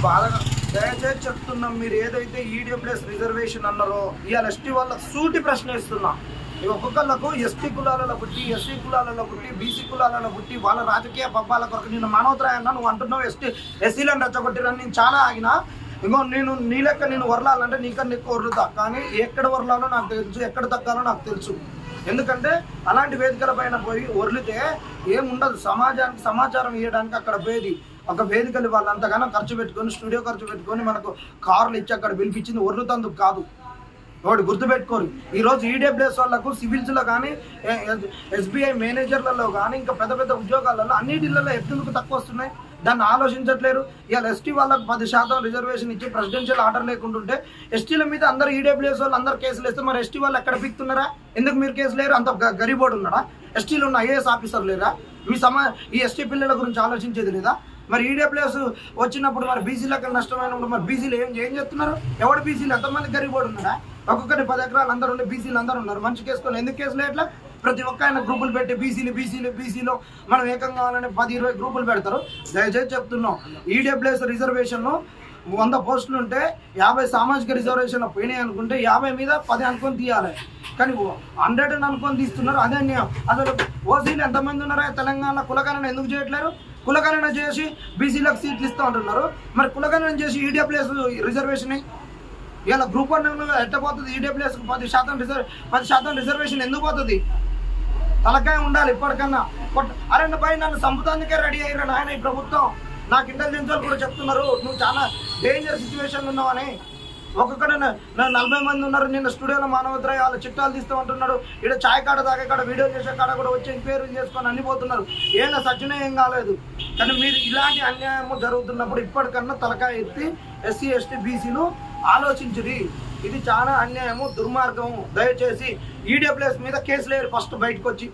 బాధగా దయచేసి చెప్తున్నాం, మీరు ఏదైతే ఈడబ్ల్యూఎస్ రిజర్వేషన్ అన్నారో ఇవాళ ఎస్టీ వాళ్ళకి సూటి ప్రశ్న ఇస్తున్నా. ఒక్కొక్కళ్ళకు ఎస్టీ కులాలలో పుట్టి, ఎస్సీ కులాలలో పుట్టి, బీసీ కులాలలో పుట్టి వాళ్ళ రాజకీయ పబ్బాల కొరకు నేను మనోత్రాయన్నా నువ్వు అంటున్నావు ఎస్సీలను రెచ్చగొట్టిరని నేను చాలా ఆగినా. ఇంకో నీ లెక్క నేను వరలాలంటే నీకన్నా ఎక్కువ వరులుతా, కానీ ఎక్కడ వరలాలో నాకు తెలుసు, ఎక్కడ తగ్గాలో నాకు తెలుసు. ఎందుకంటే అలాంటి వేదికల పైన పోయి వరిలితే ఏముండదు, సమాజానికి సమాచారం ఇవ్వడానికి అక్కడ పోయేది ఒక వేదికలు వాళ్ళు అంతగానో ఖర్చు పెట్టుకొని, స్టూడియో ఖర్చు పెట్టుకొని మనకు కార్లు ఇచ్చి అక్కడ పిలిపించింది వరులుతందుకు కాదు. ఒకటి గుర్తుపెట్టుకోరు, ఈరోజు ఈడబ్ల్యూఎస్ వాళ్ళకు సివిల్స్లో కానీ, ఎస్బీఐ మేనేజర్లలో కానీ, ఇంకా పెద్ద పెద్ద ఉద్యోగాలలో అన్నిటిలలో ఎందుకు తక్కువ వస్తున్నాయి దాన్ని ఆలోచించట్లేరు. ఇవాళ ఎస్టీ వాళ్ళకు 10% రిజర్వేషన్ ఇచ్చి ప్రెసిడెన్షియల్ ఆర్డర్ లేకుంటుంటే ఎస్టీల మీద అందరు ఈడబ్ల్యూఎస్ వాళ్ళు అందరు కేసులు వేస్తే మరి ఎస్టీ వాళ్ళు ఎక్కడ పిక్తున్నారా? ఎందుకు మీరు కేసు లేరు? అంత గరీబోడు ఉన్నాడా? ఎస్టీలు ఉన్న ఐఏఎస్ ఆఫీసర్ లేరా? మీ ఈ ఎస్టీ పిల్లల గురించి ఆలోచించేది లేదా? మరి ఈడబ్ల్యూఎస్ వచ్చినప్పుడు మరి బీసీలకు నష్టమైనప్పుడు మరి బీసీలు ఏం చేస్తున్నారు? ఎవడు బీసీలు ఎంతమంది గరీబోడు ఉన్నాడా? ఒక్కొక్కటి 10 ఎకరాలు అందరూ ఉండే బీసీలు అందరూ ఉన్నారు, మంచి కేసుకొని ఎందుకు కేసులు ఎట్లా? ప్రతి ఒక్క ఆయన గ్రూపులు పెట్టి బీసీలో మనం ఏకం కావాలని 10-20 గ్రూపులు పెడతారు. దయచేసి చెప్తున్నాం, ఈడబ్ల్యూఎస్ రిజర్వేషన్ 100 పోస్టులు ఉంటే 50 సామాజిక రిజర్వేషన్లు పోయినాయి అనుకుంటే 50 మీద 10 అనుకొని తీయాలి, కానీ 100 అనుకొని తీస్తున్నారు. అదే అన్యాయం. అసలు ఓసీలు ఎంతమంది ఉన్నారో తెలంగాణ కులగణన ఎందుకు చేయట్లేరు? కులగణన చేసి బీసీలకు సీట్లు ఇస్తూ ఉంటున్నారు, మరి కులగణన చేసి ఈడబ్ల్యూఎస్ రిజర్వేషన్ ఇలా గ్రూప్ 1 ఎట్టపోతుంది? ఈడబ్ల్యూఎస్ 10% రిజర్వేషన్ ఎందుకు పోతుంది? తలకాయ ఉండాలి ఇప్పటికన్నా. అరే పై నన్ను సంపుతానికే రెడీ అయ్యారు నాయన ఈ ప్రభుత్వం. నాకు ఇంటెలిజెన్స్ వాళ్ళు కూడా చెప్తున్నారు నువ్వు చాలా డేంజర్ సిచ్యువేషన్లో ఉన్నావని. ఒక్కొక్కడే 40 మంది ఉన్నారు, నిన్న స్టూడియోలో మానవద్రాయ్ వాళ్ళ చిట్టాలు తీస్తామంటున్నాడు. ఇక్కడ ఛాయ్ కాడ దాకా కాడ వీడియో చేసే కాడ కూడా వచ్చి ఎంక్వైరీ చేసుకొని అన్ని పోతున్నారు. ఏమైనా సచ్చినా ఏం కాలేదు, కానీ మీరు ఇలాంటి అన్యాయము జరుగుతున్నప్పుడు ఇప్పటికన్నా తలకాయ ఎత్తి ఎస్సీ ఎస్టీ బీసీలు ఆలోచించుది. ఇది చాలా అన్యాయము, దుర్మార్గము. దయచేసి ఈడబ్ల్యూఎస్ మీద కేసులు వేయరు. ఫస్ట్ బయటకు వచ్చి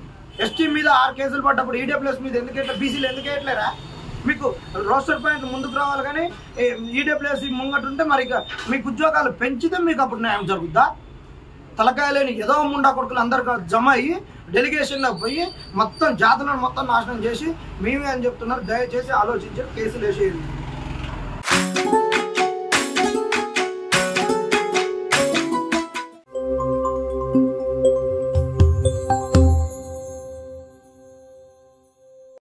ఎస్టీ మీద 6 కేసులు పడ్డప్పుడు ఈడబ్ల్యూఎస్ మీద ఎందుకు బీసీలు ఎందుకు వేయట్లేరా? మీకు రోస్టర్ పాయింట్ ముందుకు రావాలి, కానీ ఈడబ్ల్యూఎస్ ముంగటుంటే మరి మీకు ఉద్యోగాలు పెంచితే మీకు అప్పుడు న్యాయం జరుగుద్దా? తలకాయ లేని ఏదో ముండా కొడుకులు అందరు జమ అయ్యి డెలిగేషన్లో పోయి మొత్తం జాతులను మొత్తం నాశనం చేసి మేమే అని చెప్తున్నారు. దయచేసి ఆలోచించి కేసులు వేసేది.